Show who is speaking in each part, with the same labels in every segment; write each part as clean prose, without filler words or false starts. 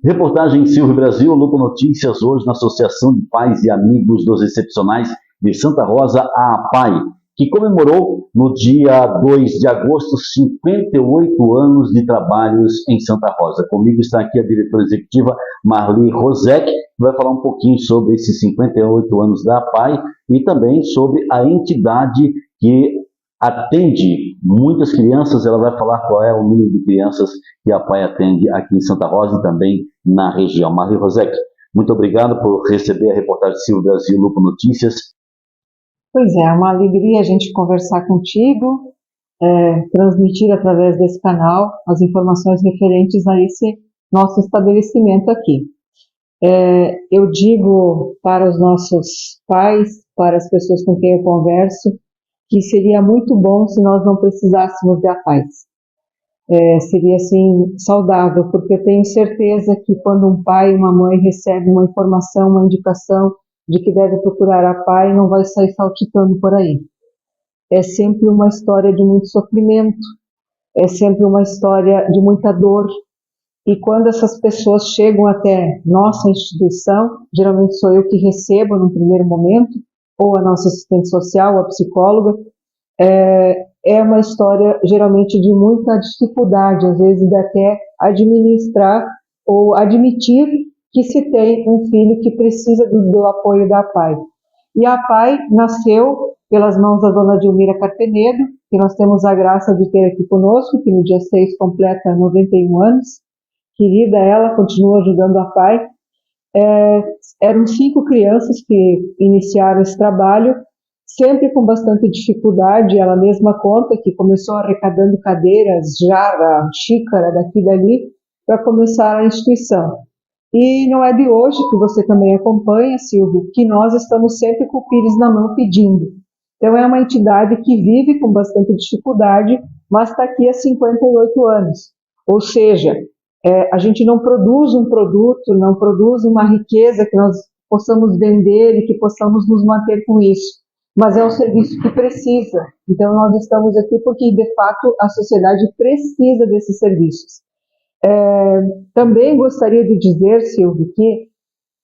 Speaker 1: Reportagem Silvio Brasil, Lupo Notícias, hoje na Associação de Pais e Amigos dos Excepcionais de Santa Rosa, a APAE, que comemorou no dia 2 de agosto 58 anos de trabalhos em Santa Rosa. Comigo está aqui a diretora executiva Marli Rosek, que vai falar um pouquinho sobre esses 58 anos da APAE e também sobre a entidade que atende muitas crianças. Ela vai falar qual é o número de crianças que a APAE atende aqui em Santa Rosa e também na região. Marli Rosek, muito obrigado por receber a reportagem Silvio Brasil, Lupo Notícias.
Speaker 2: Pois é uma alegria a gente conversar contigo, transmitir através desse canal as informações referentes a esse nosso estabelecimento aqui. Eu digo para os nossos pais, para as pessoas com quem eu converso, que seria muito bom se nós não precisássemos de APAES. Seria assim saudável, porque eu tenho certeza que quando um pai e uma mãe recebem uma informação, uma indicação de que deve procurar a APAE, não vai sair saltitando por aí. É sempre uma história de muito sofrimento, é sempre uma história de muita dor. E quando essas pessoas chegam até nossa instituição, geralmente sou eu que recebo no primeiro momento, ou a nossa assistente social, a psicóloga, é uma história geralmente de muita dificuldade, às vezes de até administrar ou admitir que se tem um filho que precisa do apoio da APAE. E a APAE nasceu pelas mãos da dona Dilmira Carpenedo, que nós temos a graça de ter aqui conosco, que no dia 6 completa 91 anos. Querida ela, continua ajudando a APAE. Eram 5 crianças que iniciaram esse trabalho, sempre com bastante dificuldade. Ela mesma conta que começou arrecadando cadeiras, jarra, xícara, daqui e dali, para começar a instituição. E não é de hoje, que você também acompanha, Silvio, que nós estamos sempre com o pires na mão pedindo. Então é uma entidade que vive com bastante dificuldade, mas está aqui há 58 anos. Ou seja, a gente não produz um produto, não produz uma riqueza que nós possamos vender e que possamos nos manter com isso, mas é um serviço que precisa. Então nós estamos aqui porque, de fato, a sociedade precisa desses serviços. Também gostaria de dizer, Silvio, que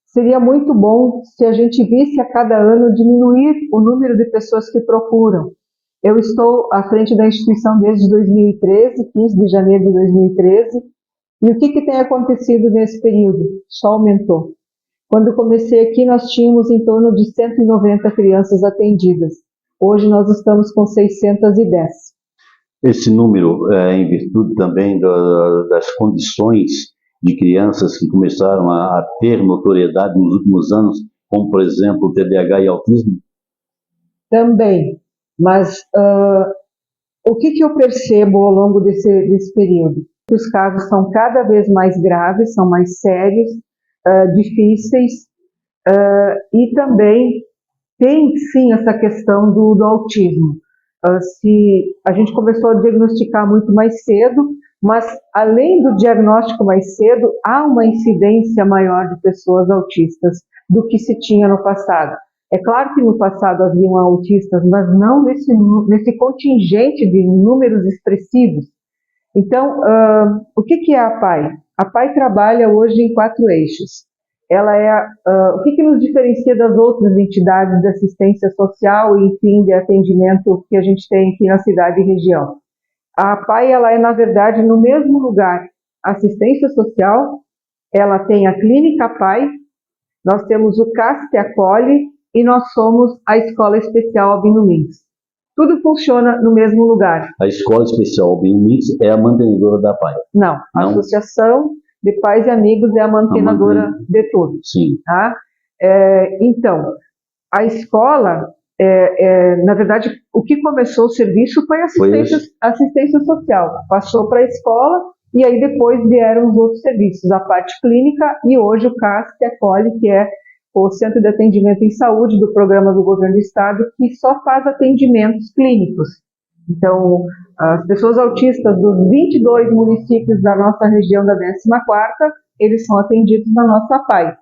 Speaker 2: seria muito bom se a gente visse a cada ano diminuir o número de pessoas que procuram. Eu estou à frente da instituição desde 2013, 15 de janeiro de 2013, e o que tem acontecido nesse período? Só aumentou. Quando eu comecei aqui, nós tínhamos em torno de 190 crianças atendidas. Hoje nós estamos com 610.
Speaker 1: Esse número é em virtude também das condições de crianças que começaram a ter notoriedade nos últimos anos, como, por exemplo, o TDAH e autismo?
Speaker 2: Também, mas o que eu percebo ao longo desse período? Que os casos são cada vez mais graves, são mais sérios, difíceis, e também tem, sim, essa questão do autismo. Se a gente começou a diagnosticar muito mais cedo, mas além do diagnóstico mais cedo, há uma incidência maior de pessoas autistas do que se tinha no passado. É claro que no passado haviam autistas, mas não nesse contingente de números expressivos. Então, o que é a APAE? A APAE trabalha hoje em 4 eixos. Ela o que nos diferencia das outras entidades de assistência social e, enfim, de atendimento que a gente tem aqui na cidade e região? A APAE, ela é, na verdade, no mesmo lugar. Assistência social, ela tem a Clínica APAE, nós temos o CAS que acolhe e nós somos a Escola Especial Albino Mintz. Tudo funciona no mesmo lugar.
Speaker 1: A Escola Especial Albino Mintz é a mantenedora da APAE?
Speaker 2: Não, a Associação de Pais e Amigos é a mantenedora de tudo.
Speaker 1: Sim.
Speaker 2: Tá? Então, a escola, na verdade, o que começou o serviço foi assistência social. Passou para a escola e aí depois vieram os outros serviços, a parte clínica e hoje o CAS, que acolhe, que é o Centro de Atendimento em Saúde do Programa do Governo do Estado, que só faz atendimentos clínicos. Então, as pessoas autistas dos 22 municípios da nossa região da 14ª, eles são atendidos na nossa APAE,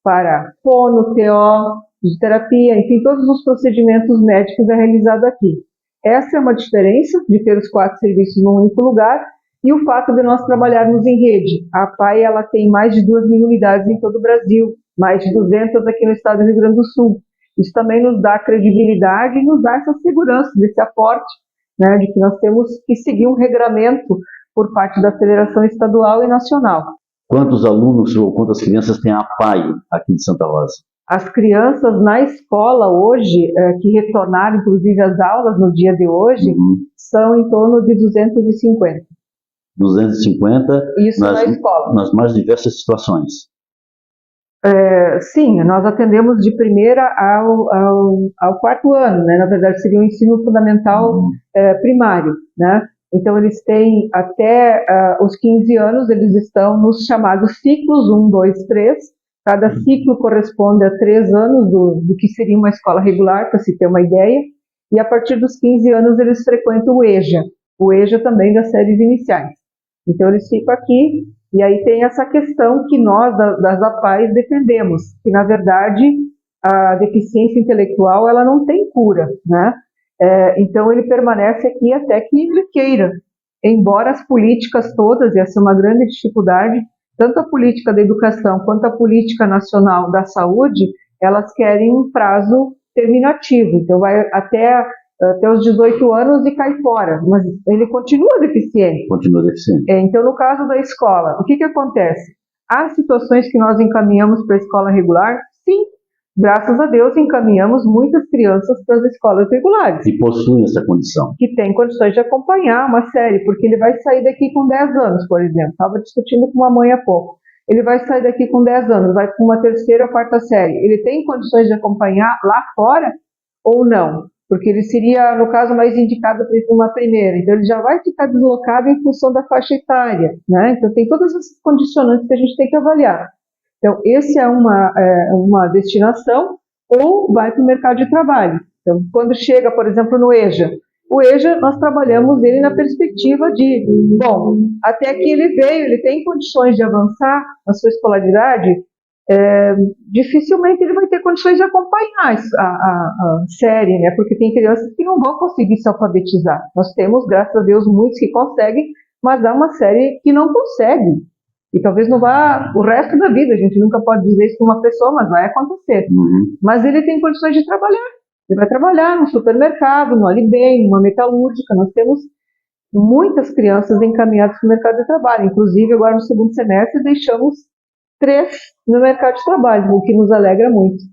Speaker 2: para fono, TO, fisioterapia, enfim, todos os procedimentos médicos é realizado aqui. Essa é uma diferença de ter os 4 serviços num único lugar, E o fato de nós trabalharmos em rede. A APAE ela tem mais de 2.000 unidades em todo o Brasil, mais de 200 aqui no estado do Rio Grande do Sul. Isso também nos dá credibilidade e nos dá essa segurança, desse aporte, né, de que nós temos que seguir um regramento por parte da Federação Estadual e Nacional.
Speaker 1: Quantos alunos ou quantas crianças tem a APAE aqui de Santa Rosa?
Speaker 2: As crianças na escola hoje, que retornaram inclusive às aulas no dia de hoje, são em torno de 250.
Speaker 1: 250
Speaker 2: Isso na escola.
Speaker 1: Nas mais diversas situações.
Speaker 2: Sim, nós atendemos de primeira ao quarto ano, né? Na verdade seria o ensino fundamental primário, né? Então eles têm até os 15 anos, eles estão nos chamados ciclos 1, 2, 3. Cada ciclo corresponde a 3 anos do que seria uma escola regular, para se ter uma ideia. E a partir dos 15 anos eles frequentam o EJA também das séries iniciais. Então eles ficam aqui, e aí tem essa questão que nós das APAES defendemos, que na verdade a deficiência intelectual ela não tem cura, né? Então ele permanece aqui até que ele queira, embora as políticas todas, e essa é uma grande dificuldade, tanto a política da educação quanto a política nacional da saúde, elas querem um prazo terminativo, então vai até os 18 anos e cai fora, mas ele continua deficiente.
Speaker 1: Continua deficiente.
Speaker 2: Então, no caso da escola, o que acontece? Há situações que nós encaminhamos para a escola regular? Sim, graças a Deus encaminhamos muitas crianças para as escolas regulares.
Speaker 1: E possuem essa condição.
Speaker 2: Que tem condições de acompanhar uma série, porque ele vai sair daqui com 10 anos, por exemplo. Estava discutindo com uma mãe há pouco. Ele vai sair daqui com 10 anos, vai para uma terceira ou quarta série. Ele tem condições de acompanhar lá fora ou não? Porque ele seria, no caso, mais indicado para uma primeira. Então, ele já vai ficar deslocado em função da faixa etária, né? Então, tem todas essas condicionantes que a gente tem que avaliar. Então, esse é uma destinação ou vai para o mercado de trabalho. Então, quando chega, por exemplo, no EJA, o EJA, nós trabalhamos ele na perspectiva de, bom, até que ele veio, ele tem condições de avançar na sua escolaridade, dificilmente ele vai ter condições de acompanhar a série, né? Porque tem crianças que não vão conseguir se alfabetizar. Nós temos, graças a Deus, muitos que conseguem, mas há uma série que não consegue. E talvez não vá o resto da vida, a gente nunca pode dizer isso para uma pessoa, mas vai acontecer. Mas ele tem condições de trabalhar. Ele vai trabalhar no supermercado, no Alibem, numa metalúrgica. Nós temos muitas crianças encaminhadas para o mercado de trabalho. Inclusive, agora no segundo semestre, deixamos 3 no mercado de trabalho, o que nos alegra muito.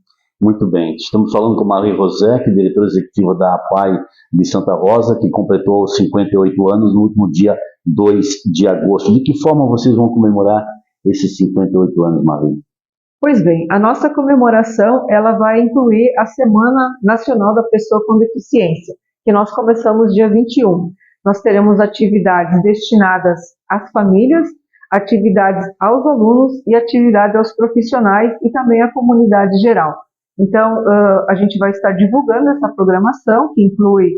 Speaker 1: Muito bem. Estamos falando com Marie Rosec, diretora executiva da APAE de Santa Rosa, que completou 58 anos no último dia 2 de agosto. De que forma vocês vão comemorar esses 58 anos, Marie?
Speaker 2: Pois bem, a nossa comemoração ela vai incluir a Semana Nacional da Pessoa com Deficiência, que nós começamos dia 21. Nós teremos atividades destinadas às famílias, atividades aos alunos e atividades aos profissionais e também à comunidade geral. Então, a gente vai estar divulgando essa programação, que inclui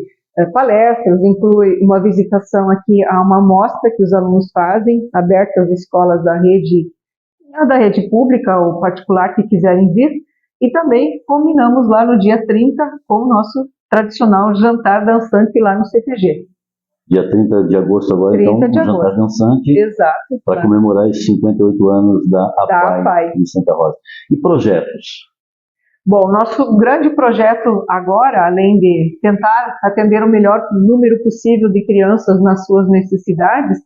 Speaker 2: palestras, inclui uma visitação aqui a uma amostra que os alunos fazem, aberta às escolas da rede pública ou particular que quiserem vir, e também combinamos lá no dia 30 com o nosso tradicional jantar dançante lá no CTG.
Speaker 1: Dia 30 de agosto agora, então, um jantar dançante.
Speaker 2: Exato.
Speaker 1: Para comemorar esses 58 anos da APAE de Santa Rosa. E projetos?
Speaker 2: Bom, nosso grande projeto agora, além de tentar atender o melhor número possível de crianças nas suas necessidades,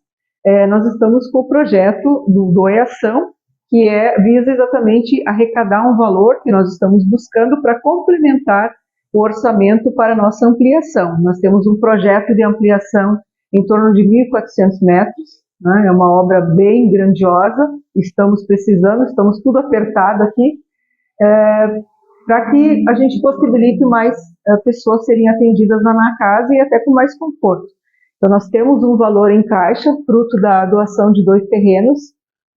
Speaker 2: nós estamos com o projeto do Doação, que visa exatamente arrecadar um valor que nós estamos buscando para complementar o orçamento para a nossa ampliação. Nós temos um projeto de ampliação em torno de 1.400 metros, né? É uma obra bem grandiosa, estamos tudo apertado aqui, para que a gente possibilite mais pessoas serem atendidas na casa e até com mais conforto. Então nós temos um valor em caixa, fruto da doação de 2 terrenos,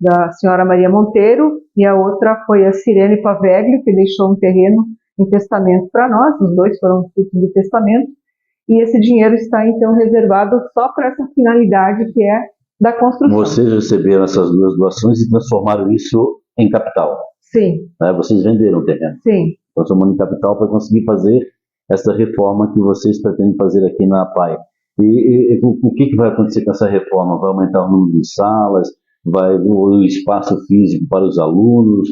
Speaker 2: da senhora Maria Monteiro, e a outra foi a Sirene Paveglio, que deixou um terreno em testamento para nós, os 2 foram frutos de testamento, e esse dinheiro está então reservado só para essa finalidade que é da construção.
Speaker 1: Vocês receberam essas 2 doações e transformaram isso em capital?
Speaker 2: Sim.
Speaker 1: Vocês venderam o terreno?
Speaker 2: Sim.
Speaker 1: Transformando em capital para conseguir fazer essa reforma que vocês pretendem fazer aqui na APAE. O que vai acontecer com essa reforma? Vai aumentar o número de salas? Vai o espaço físico para os alunos?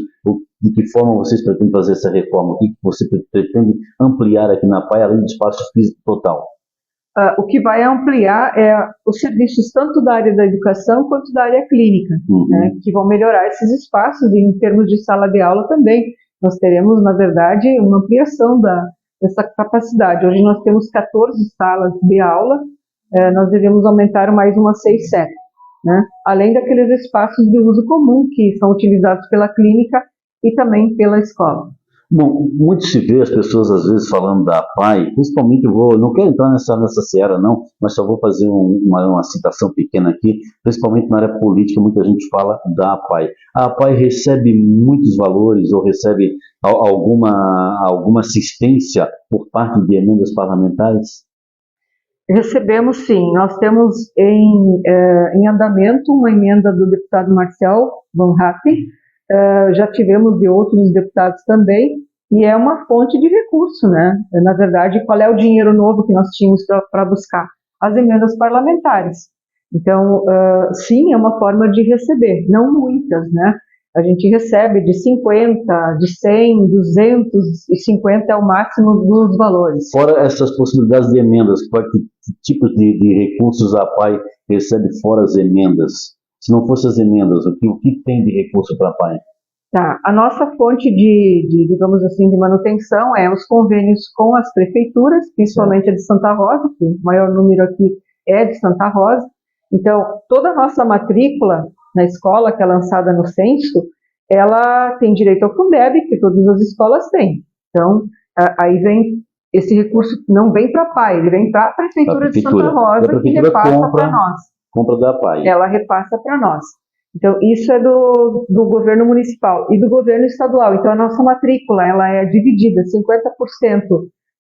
Speaker 1: De que forma vocês pretendem fazer essa reforma? O que você pretende ampliar aqui na PAI, além do espaço físico total?
Speaker 2: O que vai ampliar é os serviços tanto da área da educação quanto da área clínica, né, que vão melhorar esses espaços, e em termos de sala de aula também. Nós teremos, na verdade, uma ampliação dessa capacidade. Hoje nós temos 14 salas de aula, nós devemos aumentar mais umas 6, 7. Né? Além daqueles espaços de uso comum que são utilizados pela clínica e também pela escola.
Speaker 1: Bom, muito se vê as pessoas às vezes falando da APAI, principalmente não quero entrar nessa seara não, mas só vou fazer uma citação pequena aqui, principalmente na área política, muita gente fala da APAI. A APAI recebe muitos valores ou recebe alguma assistência por parte de emendas parlamentares?
Speaker 2: Recebemos sim, nós temos em andamento uma emenda do deputado Marcel Van Hatten, já tivemos de outros deputados também, e é uma fonte de recurso, né? Na verdade, qual é o dinheiro novo que nós tínhamos para buscar? As emendas parlamentares. Então, sim, é uma forma de receber, não muitas, né? A gente recebe de 50, de 100, 250 é o máximo dos valores.
Speaker 1: Fora essas possibilidades de emendas, que tipos de recursos a PAI recebe fora as emendas? Se não fossem as emendas, o que tem de recurso para a PAI?
Speaker 2: Tá. A nossa fonte digamos assim, de manutenção é os convênios com as prefeituras, principalmente a de Santa Rosa, que o maior número aqui é de Santa Rosa. Então, toda a nossa matrícula na escola, que é lançada no censo, ela tem direito ao Fundeb, que todas as escolas têm. Então, aí vem esse recurso, não vem para a PAI, ele vem para a Prefeitura de Santa Rosa, que repassa para nós.
Speaker 1: Compra da PAI.
Speaker 2: Ela repassa para nós. Então, isso é do governo municipal e do governo estadual. Então, a nossa matrícula ela é dividida, 50%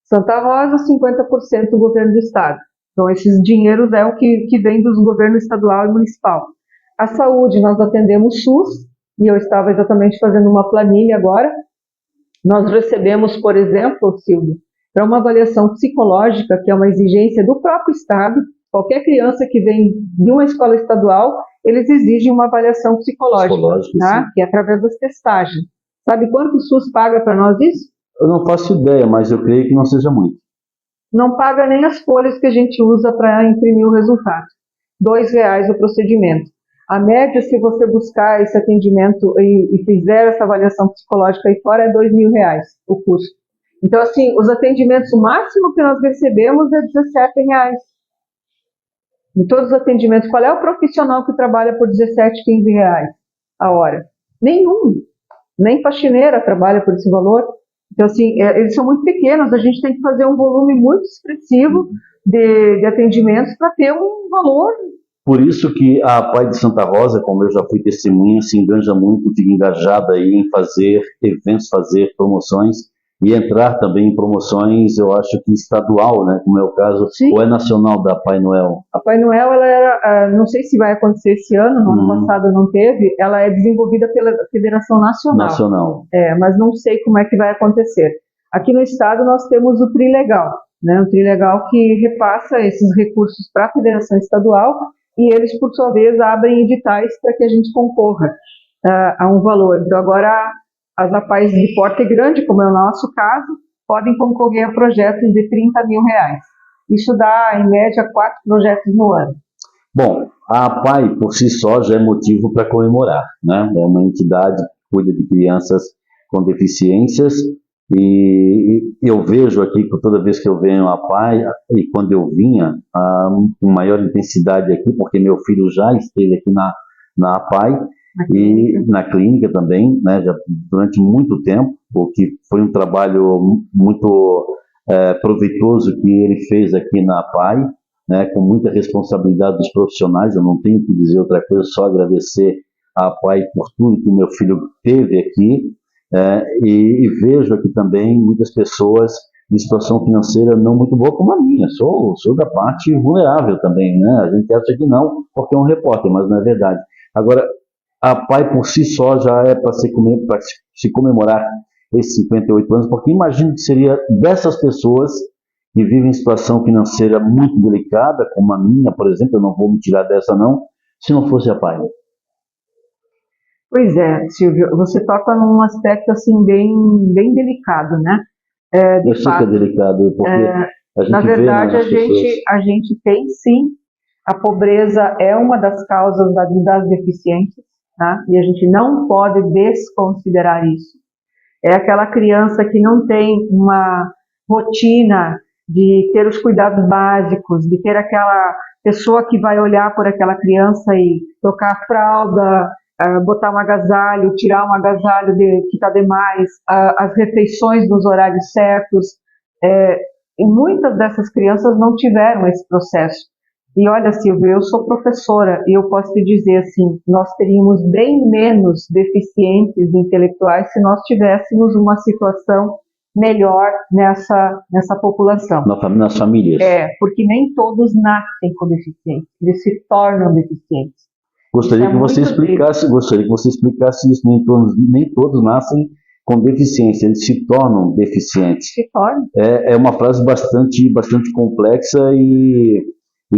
Speaker 2: Santa Rosa, 50% do governo do estado. Então, esses dinheiros é o que vem dos governos estadual e municipal. A saúde, nós atendemos SUS, e eu estava exatamente fazendo uma planilha agora. Nós recebemos, por exemplo, Silvio, para uma avaliação psicológica, que é uma exigência do próprio estado, qualquer criança que vem de uma escola estadual, eles exigem uma avaliação psicológica, tá? Que é através das testagens. Sabe quanto o SUS paga para nós isso?
Speaker 1: Eu não faço ideia, mas eu creio que não seja muito.
Speaker 2: Não paga nem as folhas que a gente usa para imprimir o resultado. R$2 o procedimento. A média, se você buscar esse atendimento e fizer essa avaliação psicológica aí fora, é R$2.000 o custo. Então, assim, os atendimentos, o máximo que nós recebemos é R$17. De todos os atendimentos, qual é o profissional que trabalha por R$17, R$15 a hora? Nenhum. Nem faxineira trabalha por esse valor. Então, assim, eles são muito pequenos, a gente tem que fazer um volume muito expressivo de atendimentos para ter um valor.
Speaker 1: Por isso que a PAI de Santa Rosa, como eu já fui testemunha, se enganja muito, fica engajada aí em fazer eventos, fazer promoções e entrar também em promoções, eu acho que estadual, né, como é o caso,
Speaker 2: sim,
Speaker 1: ou é nacional da Pai Noel?
Speaker 2: A Pai Noel, ela era, não sei se vai acontecer esse ano, no ano passado não teve, ela é desenvolvida pela Federação Nacional. Mas não sei como é que vai acontecer. Aqui no estado nós temos o Trilegal, né, o Trilegal que repassa esses recursos para a Federação Estadual e eles, por sua vez, abrem editais para que a gente concorra a um valor. Então, agora, as APAIs de porte grande, como é o nosso caso, podem concorrer a projetos de R$30 mil. Isso dá, em média, 4 projetos no ano.
Speaker 1: Bom, a APAI, por si só, já é motivo para comemorar, né? É uma entidade que cuida de crianças com deficiências e eu vejo aqui, toda vez que eu venho à APAI, e quando eu vinha, com maior intensidade aqui, porque meu filho já esteve aqui na APAI, e na clínica também, né, já durante muito tempo, o que foi um trabalho muito proveitoso que ele fez aqui na APAI, né, com muita responsabilidade dos profissionais. Eu não tenho que dizer outra coisa, só agradecer à APAI por tudo que o meu filho teve aqui, e vejo aqui também muitas pessoas de situação financeira não muito boa como a minha. Sou da parte vulnerável também, né? A gente acha que não, porque é um repórter, mas não é verdade. Agora, a PAI por si só já é para se comemorar esses 58 anos, porque imagino que seria dessas pessoas que vivem em situação financeira muito delicada, como a minha, por exemplo, eu não vou me tirar dessa não, se não fosse a PAI.
Speaker 2: Pois é, Silvio, você toca num aspecto assim bem delicado, né?
Speaker 1: Eu sei que é delicado, porque a gente
Speaker 2: na verdade,
Speaker 1: vê nas pessoas...
Speaker 2: a gente tem sim, a pobreza é uma das causas das deficiências, tá? E a gente não pode desconsiderar isso. É aquela criança que não tem uma rotina de ter os cuidados básicos, de ter aquela pessoa que vai olhar por aquela criança e trocar a fralda, botar um agasalho, tirar um agasalho que está demais, as refeições nos horários certos. E muitas dessas crianças não tiveram esse processo. E olha, Silvia, eu sou professora e eu posso te dizer assim, nós teríamos bem menos deficientes intelectuais se nós tivéssemos uma situação melhor nessa população.
Speaker 1: Nas famílias.
Speaker 2: Porque nem todos nascem com deficiência, eles se tornam deficientes.
Speaker 1: Gostaria que você explicasse isso. Nem todos nascem com deficiência, eles se tornam deficientes.
Speaker 2: Se tornam.
Speaker 1: É uma frase bastante complexa e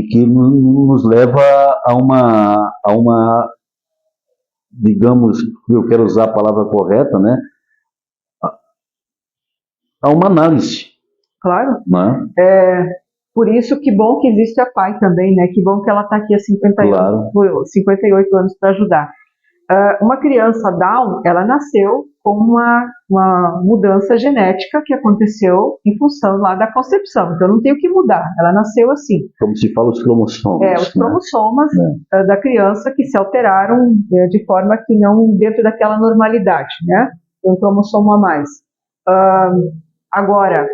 Speaker 1: que nos leva a uma, digamos, eu quero usar a palavra correta, né? A uma análise.
Speaker 2: Claro.
Speaker 1: Né?
Speaker 2: Por isso, que bom que existe a PAI também, né? Que bom que ela está aqui há 58 anos para ajudar. Uma criança Down, ela nasceu com uma mudança genética que aconteceu em função lá da concepção. Então não tem o que mudar, ela nasceu assim.
Speaker 1: Como se fala os cromossomas.
Speaker 2: Os cromossomas da criança que se alteraram de forma que não dentro daquela normalidade, né? Tem um cromossomo a mais. Agora,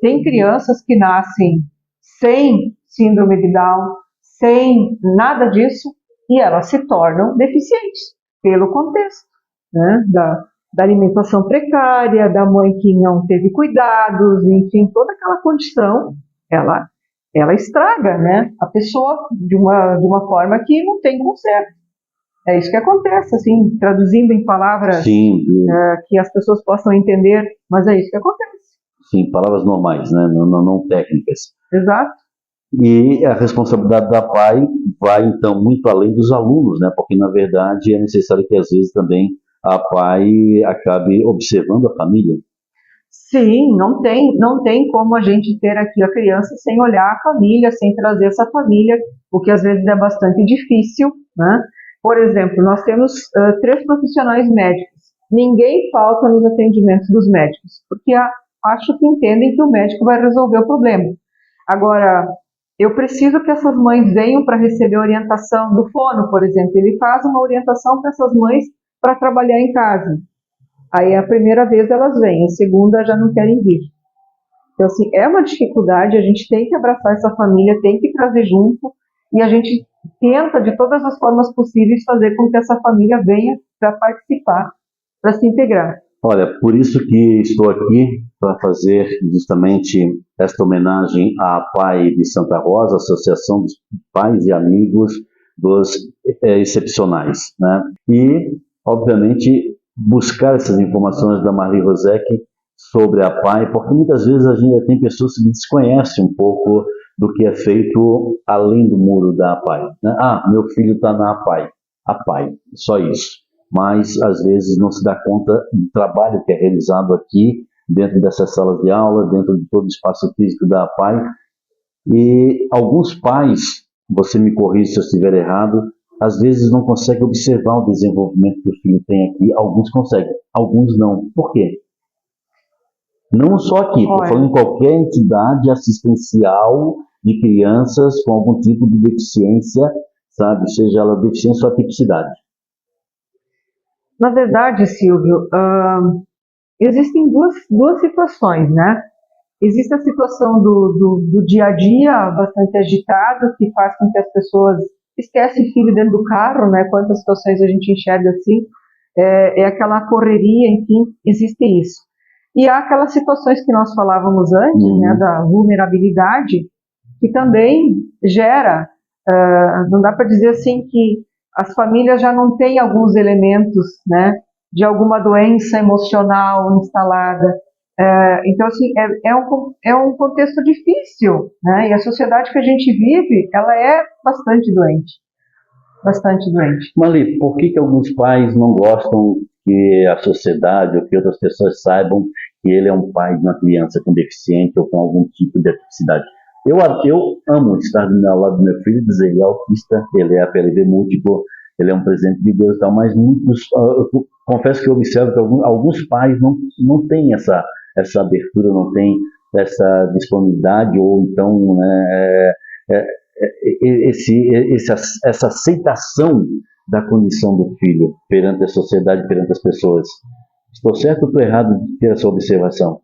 Speaker 2: tem crianças que nascem sem síndrome de Down, sem nada disso, e elas se tornam deficientes, pelo contexto, né? Da alimentação precária, da mãe que não teve cuidados, enfim, toda aquela condição, ela estraga, né? A pessoa de uma forma que não tem conserto. É isso que acontece, assim, traduzindo em palavras que as pessoas possam entender, mas é isso que acontece.
Speaker 1: Sim, palavras normais, né? Não técnicas.
Speaker 2: Exato.
Speaker 1: E a responsabilidade da PAI vai, então, muito além dos alunos, né? Porque, na verdade, é necessário que, às vezes, também a PAI acabe observando a família.
Speaker 2: Sim, não tem como a gente ter aqui a criança sem olhar a família, sem trazer essa família, o que, às vezes, é bastante difícil, né? Por exemplo, nós temos 3 profissionais médicos. Ninguém falta nos atendimentos dos médicos, porque acho que entendem que o médico vai resolver o problema. Agora, eu preciso que essas mães venham para receber orientação do fono, por exemplo. Ele faz uma orientação para essas mães para trabalhar em casa. Aí a primeira vez elas vêm, a segunda já não querem vir. Então, assim, é uma dificuldade, a gente tem que abraçar essa família, tem que trazer junto, e a gente tenta, de todas as formas possíveis, fazer com que essa família venha para participar, para se integrar.
Speaker 1: Olha, por isso que estou aqui para fazer justamente esta homenagem à PAI de Santa Rosa, Associação dos Pais e Amigos dos Excepcionais, né? E, obviamente, buscar essas informações da Marli Rosec sobre a PAI, porque muitas vezes a gente tem pessoas que desconhecem um pouco do que é feito além do muro da PAI, né? Meu filho está na PAI, a PAI, só isso. Mas, às vezes, não se dá conta do trabalho que é realizado aqui, dentro dessas salas de aula, dentro de todo o espaço físico da PAI. E alguns pais, você me corrige se eu estiver errado, às vezes não conseguem observar o desenvolvimento que o filho tem aqui. Alguns conseguem, alguns não. Por quê? Não só aqui, estou falando em qualquer entidade assistencial de crianças com algum tipo de deficiência, sabe? Seja ela deficiência ou atipicidade.
Speaker 2: Na verdade, Silvio, existem duas situações, né? Existe a situação do dia a dia bastante agitado, que faz com que as pessoas esquecem o filho dentro do carro, né? Quantas situações a gente enxerga assim, é aquela correria, enfim, existe isso. E há aquelas situações que nós falávamos antes, né, da vulnerabilidade, que também gera, não dá para dizer assim que as famílias já não têm alguns elementos, né, de alguma doença emocional instalada, Então, assim, é um contexto difícil, né? E a sociedade que a gente vive, ela é bastante doente. Bastante doente.
Speaker 1: Marli, por que alguns pais não gostam que a sociedade ou que outras pessoas saibam que ele é um pai de uma criança com deficiente ou com algum tipo de atividade? Eu amo estar ao lado do meu filho e dizer, ele é autista, ele é APLV múltiplo, ele é um presente de Deus e tal, mas muitos, eu confesso que eu observo que alguns pais não têm essa abertura, não têm essa disponibilidade, ou então é, essa aceitação da condição do filho perante a sociedade, perante as pessoas. Estou certo ou estou errado de ter essa observação?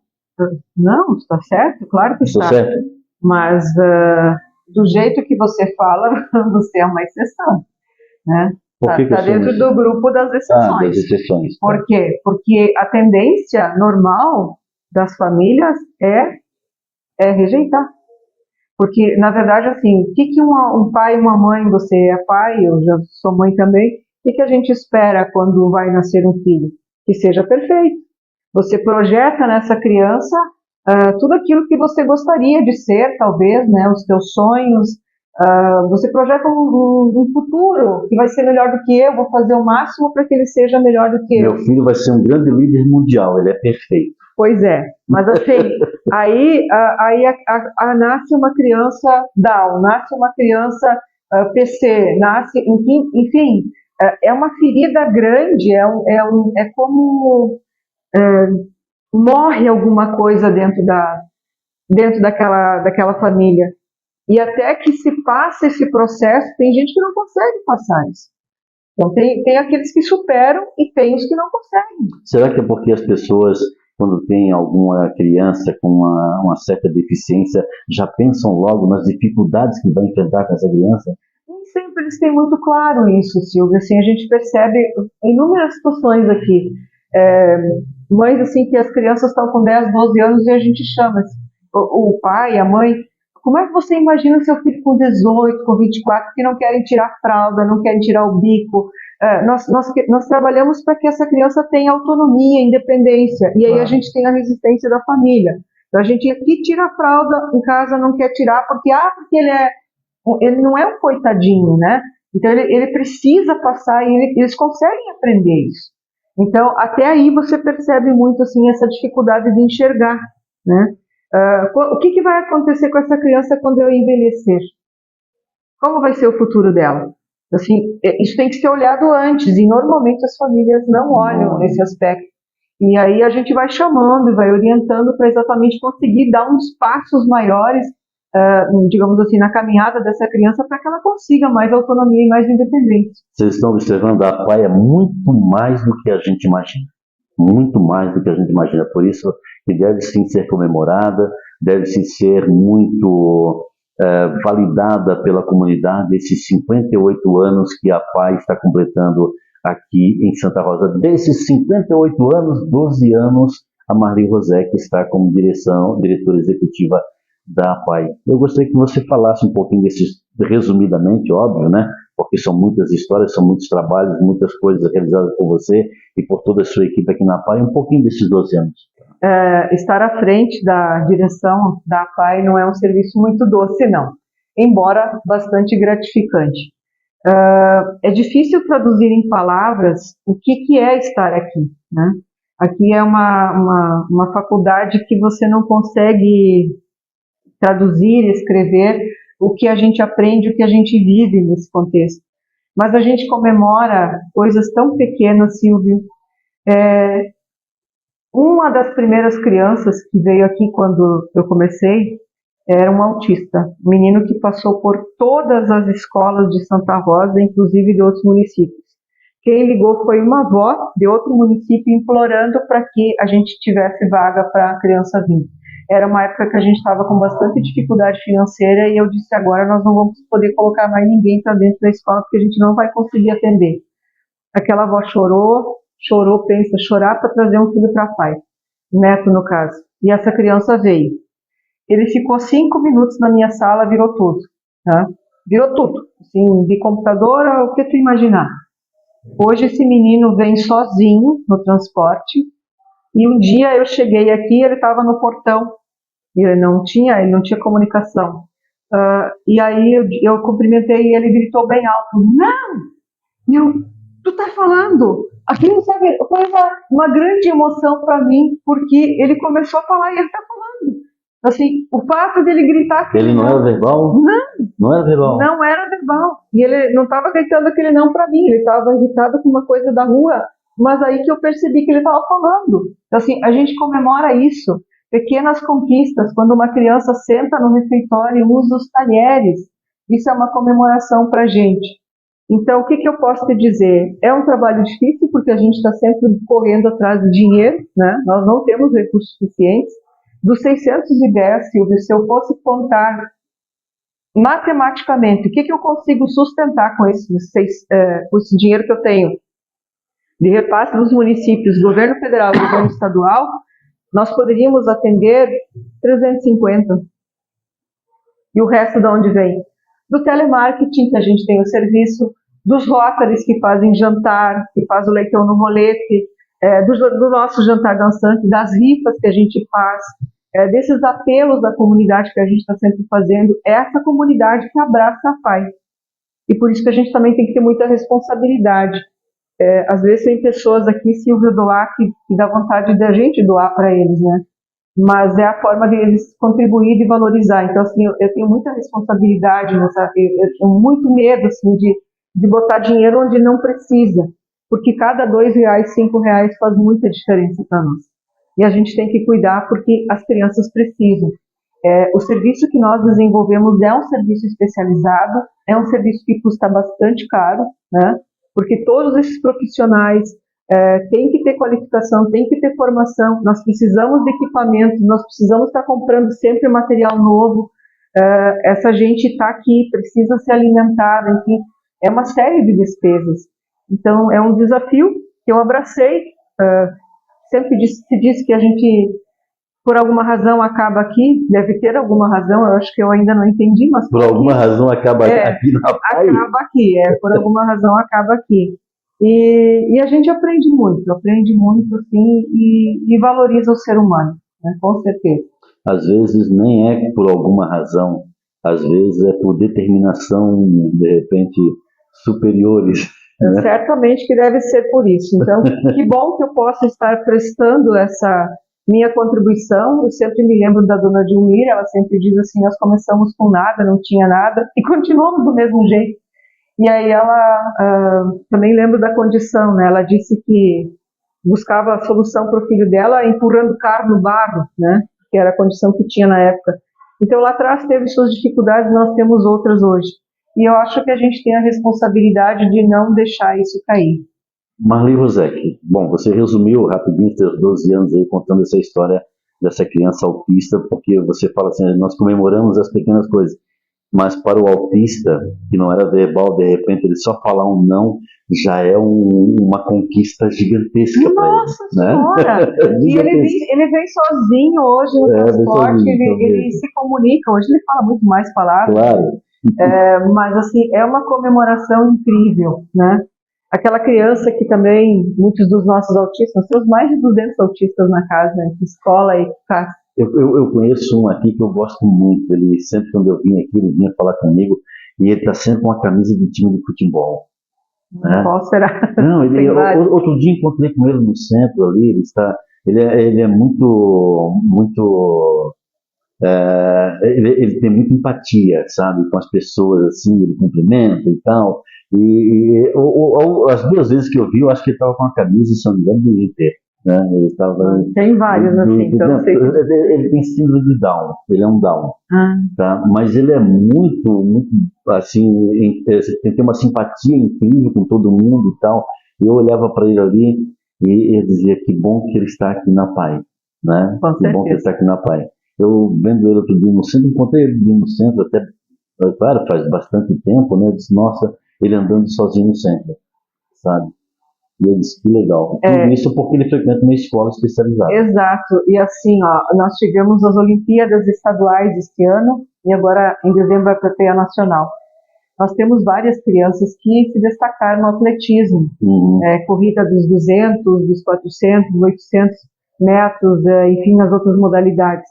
Speaker 2: Não, está certo, claro que
Speaker 1: Estou
Speaker 2: está.
Speaker 1: certo?
Speaker 2: Mas do jeito que você fala, você é uma exceção, né? Está dentro do grupo das exceções.
Speaker 1: Das exceções.
Speaker 2: Por quê? Porque a tendência normal das famílias é rejeitar. Porque, na verdade, assim, o que um pai e uma mãe, você é pai, eu já sou mãe também, o que a gente espera quando vai nascer um filho? Que seja perfeito. Você projeta nessa criança tudo aquilo que você gostaria de ser, talvez, né, os teus sonhos. Você projeta um futuro que vai ser melhor do que eu, vou fazer o máximo para que ele seja melhor do que eu.
Speaker 1: Meu filho vai ser um grande líder mundial, ele é perfeito.
Speaker 2: Pois é, mas assim, aí nasce uma criança Down, nasce uma criança PC, nasce, enfim, é uma ferida grande, é como morre alguma coisa dentro daquela família. E até que se passa esse processo, tem gente que não consegue passar isso. Então tem aqueles que superam e tem os que não conseguem.
Speaker 1: Será que é porque as pessoas, quando tem alguma criança com uma certa deficiência, já pensam logo nas dificuldades que vai enfrentar com essa criança?
Speaker 2: Nem sempre eles têm muito claro isso, Silvia. Assim, a gente percebe inúmeras situações aqui. Mães assim que as crianças estão com 10, 12 anos e a gente chama o pai, a mãe. Como é que você imagina o seu filho com 18, com 24, que não querem tirar fralda, não querem tirar o bico? Nós trabalhamos para que essa criança tenha autonomia, independência, e aí a gente tem a resistência da família. Então a gente aqui tira a fralda, em casa não quer tirar, porque ele não é um coitadinho, né? Então ele precisa passar e eles conseguem aprender isso. Então até aí você percebe muito assim essa dificuldade de enxergar, né? O que vai acontecer com essa criança quando eu envelhecer? Como vai ser o futuro dela? Assim, isso tem que ser olhado antes, e normalmente as famílias não olham nesse aspecto. E aí a gente vai chamando e vai orientando para exatamente conseguir dar uns passos maiores, digamos assim, na caminhada dessa criança para que ela consiga mais autonomia e mais independência.
Speaker 1: Vocês estão observando, a PAI é muito mais do que a gente imagina. Muito mais do que a gente imagina. Por isso que deve sim ser comemorada, deve sim ser muito validada pela comunidade, esses 58 anos que a PAI está completando aqui em Santa Rosa. Desses 58 anos, 12 anos, a Marli Rosec está como diretora executiva da PAI. Eu gostaria que você falasse um pouquinho desses, resumidamente, óbvio, né? Porque são muitas histórias, são muitos trabalhos, muitas coisas realizadas por você e por toda a sua equipe aqui na PAI, um pouquinho desses 12 anos.
Speaker 2: Estar à frente da direção da PAI não é um serviço muito doce, não, embora bastante gratificante. É difícil traduzir em palavras o que é estar aqui, né? Aqui é uma faculdade que você não consegue traduzir, escrever o que a gente aprende, o que a gente vive nesse contexto. Mas a gente comemora coisas tão pequenas, Silvio. Uma das primeiras crianças que veio aqui quando eu comecei era um autista, um menino que passou por todas as escolas de Santa Rosa, inclusive de outros municípios. Quem ligou foi uma avó de outro município implorando para que a gente tivesse vaga para a criança vir. Era uma época que a gente estava com bastante dificuldade financeira e eu disse, agora nós não vamos poder colocar mais ninguém para dentro da escola porque a gente não vai conseguir atender. Aquela avó chorou, pensa, chorar para trazer um filho para pai, neto no caso. E essa criança veio. Ele ficou 5 minutos na minha sala, virou tudo. Tá? Virou tudo. Assim, de computador, o que tu imaginar. Hoje esse menino vem sozinho no transporte, E um dia eu cheguei aqui, ele estava no portão, e ele não tinha comunicação. E aí eu cumprimentei e ele gritou bem alto: não, tu tá falando? Aquilo, sabe, foi uma grande emoção para mim, porque ele começou a falar e ele tá falando. Assim, o fato dele gritar...
Speaker 1: Ele não era verbal? Não era verbal?
Speaker 2: Não era verbal. E ele não estava gritando aquele não para mim, ele estava irritado com uma coisa da rua, mas aí que eu percebi que ele estava falando. Então, assim, a gente comemora isso, pequenas conquistas, quando uma criança senta no refeitório e usa os talheres, isso é uma comemoração para a gente. Então, o que eu posso te dizer? É um trabalho difícil, porque a gente está sempre correndo atrás de dinheiro, né? Nós não temos recursos suficientes. Dos 610, Silvio, se eu fosse contar matematicamente, o que eu consigo sustentar com esse dinheiro que eu tenho de repasse dos municípios, governo federal e governo estadual, nós poderíamos atender 350. E o resto de onde vem? Do telemarketing, que a gente tem o serviço, dos Rotaries que fazem jantar, que faz o leitão no rolete, do nosso jantar dançante, das rifas que a gente faz, desses apelos da comunidade que a gente está sempre fazendo, é essa comunidade que abraça a PAI. E por isso que a gente também tem que ter muita responsabilidade. Às vezes tem pessoas aqui, Silvio, doar, que dá vontade da gente doar para eles, né? Mas é a forma deles contribuir e valorizar. Então, assim, eu tenho muita responsabilidade, eu tenho muito medo, assim, de botar dinheiro onde não precisa, porque cada R$2, R$5 faz muita diferença para nós. E a gente tem que cuidar porque as crianças precisam. O serviço que nós desenvolvemos é um serviço especializado, é um serviço que custa bastante caro, né? Porque todos esses profissionais têm que ter qualificação, têm que ter formação, nós precisamos de equipamento, nós precisamos estar comprando sempre material novo, essa gente está aqui, precisa ser alimentada, enfim, é uma série de despesas. Então, é um desafio que eu abracei, sempre se diz que a gente, por alguma razão, acaba aqui, deve ter alguma razão, eu acho que eu ainda não entendi, mas...
Speaker 1: Por alguma razão acaba aqui na PAI?
Speaker 2: Acaba aqui, por alguma razão acaba aqui. E a gente aprende muito, assim, e valoriza o ser humano, né, com certeza.
Speaker 1: Às vezes nem é por alguma razão, às vezes é por determinação, de repente, superiores. Né?
Speaker 2: Certamente que deve ser por isso. Então, que bom que eu possa estar prestando essa minha contribuição. Eu sempre me lembro da dona Dilmira, ela sempre diz assim, nós começamos com nada, não tinha nada, e continuamos do mesmo jeito. E aí ela, também lembro da condição, né? Ela disse que buscava a solução para o filho dela empurrando carro no barro, né? Que era a condição que tinha na época. Então lá atrás teve suas dificuldades, nós temos outras hoje. E eu acho que a gente tem a responsabilidade de não deixar isso cair.
Speaker 1: Marli Rosek, bom, você resumiu rapidinho seus 12 anos aí contando essa história dessa criança autista, porque você fala assim, nós comemoramos as pequenas coisas, mas para o autista, que não era verbal, de repente ele só falar um não, já é uma conquista gigantesca para ele.
Speaker 2: Nossa Senhora! E ele vem sozinho hoje no transporte, ele se comunica, hoje ele fala muito mais palavras.
Speaker 1: Claro.
Speaker 2: Mas assim, é uma comemoração incrível, né? Aquela criança que também, muitos dos nossos autistas, nós temos mais de 200 autistas na casa, né? Escola e casa.
Speaker 1: Eu conheço um aqui que eu gosto muito, ele sempre quando eu vim aqui, ele vinha falar comigo, e ele está sempre com uma camisa de time de futebol. Né?
Speaker 2: Qual será?
Speaker 1: Não, outro dia encontrei com ele no centro ali, ele é muito ele tem muita empatia, sabe, com as pessoas, assim, ele cumprimenta e tal, as 2 vezes que eu vi, eu acho que ele estava com a camisa, se não me engano, do Inter, né, ele estava...
Speaker 2: Tem vários, assim, então...
Speaker 1: Ele tem síndrome de Down, ele é um Down, tá, mas ele é muito, assim, tem que ter uma simpatia incrível com todo mundo e tal, e eu olhava para ele ali, e eu dizia, que bom que ele está aqui na PAI, né, que bom que ele está aqui na PAI. Eu vendo ele outro dia no centro, encontrei ele no centro até, claro, faz bastante tempo, né? Eu disse, nossa, ele andando sozinho no centro, sabe? E eu disse, que legal. Tudo isso porque ele frequenta uma escola especializada.
Speaker 2: Exato. E assim, nós tivemos as Olimpíadas Estaduais este ano, e agora em dezembro vai ter a Nacional. Nós temos várias crianças que se destacaram no atletismo. Corrida dos 200, dos 400, dos 800. netos, enfim, nas outras modalidades.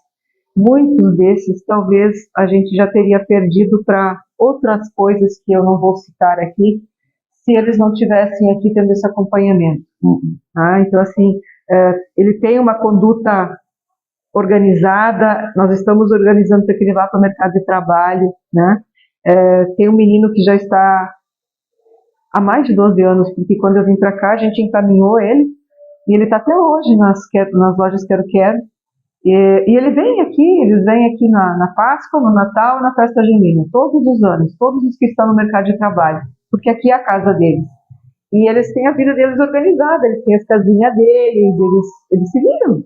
Speaker 2: Muitos desses, talvez, a gente já teria perdido para outras coisas que eu não vou citar aqui, se eles não tivessem aqui tendo esse acompanhamento. Então, assim, ele tem uma conduta organizada, nós estamos organizando para que ele vá para o mercado de trabalho, né? Tem um menino que já está há mais de 12 anos, porque quando eu vim para cá, a gente encaminhou ele, e ele está até hoje nas lojas Quero Quero, e eles vêm aqui na Páscoa, no Natal, na festa junina, todos os anos, todos os que estão no mercado de trabalho, porque aqui é a casa deles. E eles têm a vida deles organizada, eles têm as casinhas deles, eles se viram.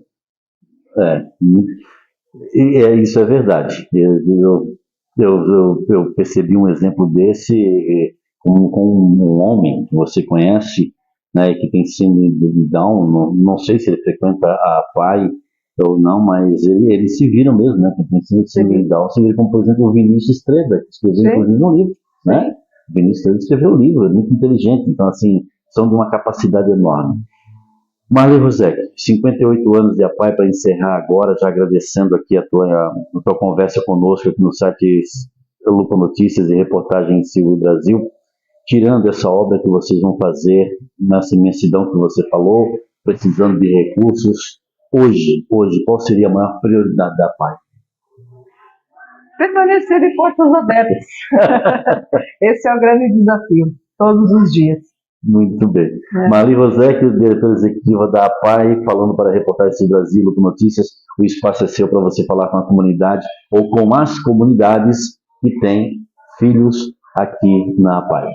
Speaker 1: Isso é verdade. Eu percebi um exemplo desse com um homem que você conhece, né, que tem síndrome de Down. Não sei se ele frequenta a PAI ou não, mas eles se viram mesmo, né? Tem síndrome de Down. Você vê como, por exemplo, o Vinícius Estrela, que escreveu inclusive um livro, né? O Vinícius Estrela escreveu um livro, é muito inteligente. Então, assim, são de uma capacidade enorme. Marli Rosec, 58 anos de APAI, para encerrar agora, já agradecendo aqui a tua conversa conosco aqui no site Lupa Notícias e Reportagem Civil Brasil, tirando essa obra que vocês vão fazer nessa imensidão que você falou, precisando de recursos. Hoje, qual seria a maior prioridade da APAI?
Speaker 2: Permanecer de portas abertas. Esse é o grande desafio, todos os dias.
Speaker 1: Muito bem. Marli Rosec, diretora executiva da APAI, falando para a Reportagem Brasil, Lupa Notícias. O espaço é seu para você falar com a comunidade ou com as comunidades que têm filhos aqui na APAI.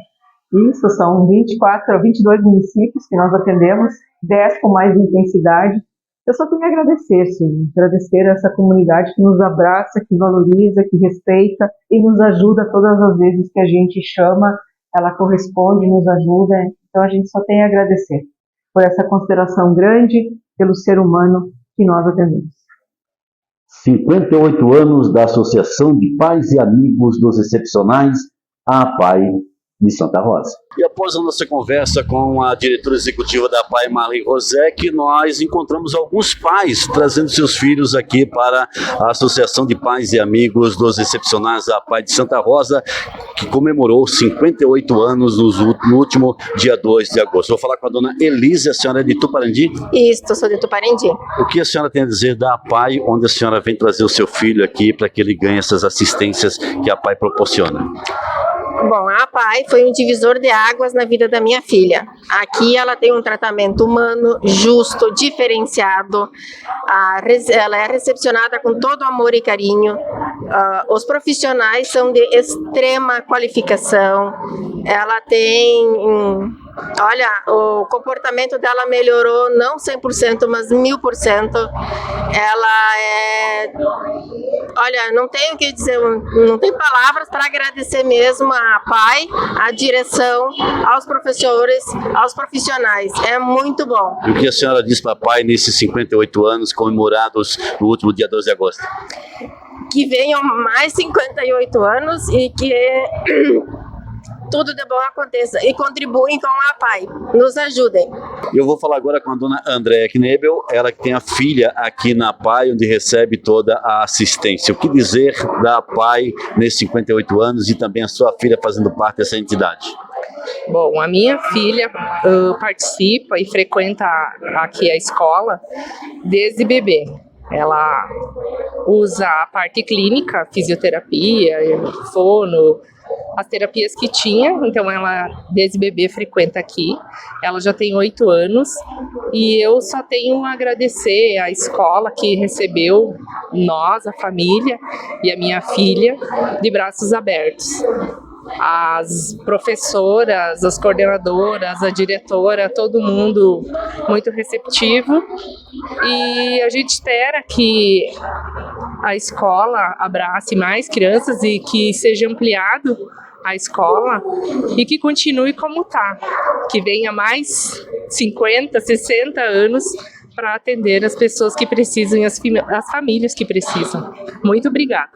Speaker 2: Isso, são 22 municípios que nós atendemos, 10 com mais intensidade. Eu só tenho a agradecer, sim, agradecer a essa comunidade que nos abraça, que valoriza, que respeita e nos ajuda todas as vezes que a gente chama, ela corresponde, nos ajuda. Então a gente só tem a agradecer por essa consideração grande pelo ser humano que nós atendemos.
Speaker 1: 58 anos da Associação de Pais e Amigos dos Excepcionais, a APAI de Santa Rosa. E após a nossa conversa com a diretora executiva da APAI, Marli Rosec, nós encontramos alguns pais trazendo seus filhos aqui para a Associação de Pais e Amigos dos Excepcionais da APAI de Santa Rosa, que comemorou 58 anos no último dia 2 de agosto. Vou falar com a dona Elise, a senhora é de Tuparandi?
Speaker 3: Isso, sou de Tuparandi.
Speaker 1: O que a senhora tem a dizer da APAI, onde a senhora vem trazer o seu filho aqui para que ele ganhe essas assistências que a APAI proporciona?
Speaker 3: Bom, a APAI foi um divisor de águas na vida da minha filha. Aqui ela tem um tratamento humano, justo, diferenciado. Ela é recepcionada com todo amor e carinho. Os profissionais são de extrema qualificação. Ela tem... Olha, o comportamento dela melhorou não 100%, mas 1000%. Ela é... Olha, não tenho o que dizer, não tem palavras para agradecer mesmo a APAI, a direção, aos professores, aos profissionais. É muito bom.
Speaker 1: E o que a senhora diz para a APAI nesses 58 anos comemorados no último dia 12 de agosto?
Speaker 3: Que venham mais 58 anos e que... tudo de bom aconteça e contribuem com a APAI, nos ajudem.
Speaker 1: Eu vou falar agora com a dona Andréa Knebel, ela que tem a filha aqui na APAI, onde recebe toda a assistência. O que dizer da APAI nesses 58 anos e também a sua filha fazendo parte dessa entidade?
Speaker 4: Bom, a minha filha participa e frequenta aqui a escola desde bebê. Ela usa a parte clínica, fisioterapia, fono, as terapias que tinha, então ela desde bebê frequenta aqui. Ela já tem 8 anos e eu só tenho a agradecer à escola que recebeu nós, a família e a minha filha, de braços abertos. As professoras, as coordenadoras, a diretora, todo mundo muito receptivo, e a gente espera que a escola abrace mais crianças e que seja ampliado a escola e que continue como está, que venha mais 50, 60 anos para atender as pessoas que precisam e as famílias que precisam. Muito obrigada.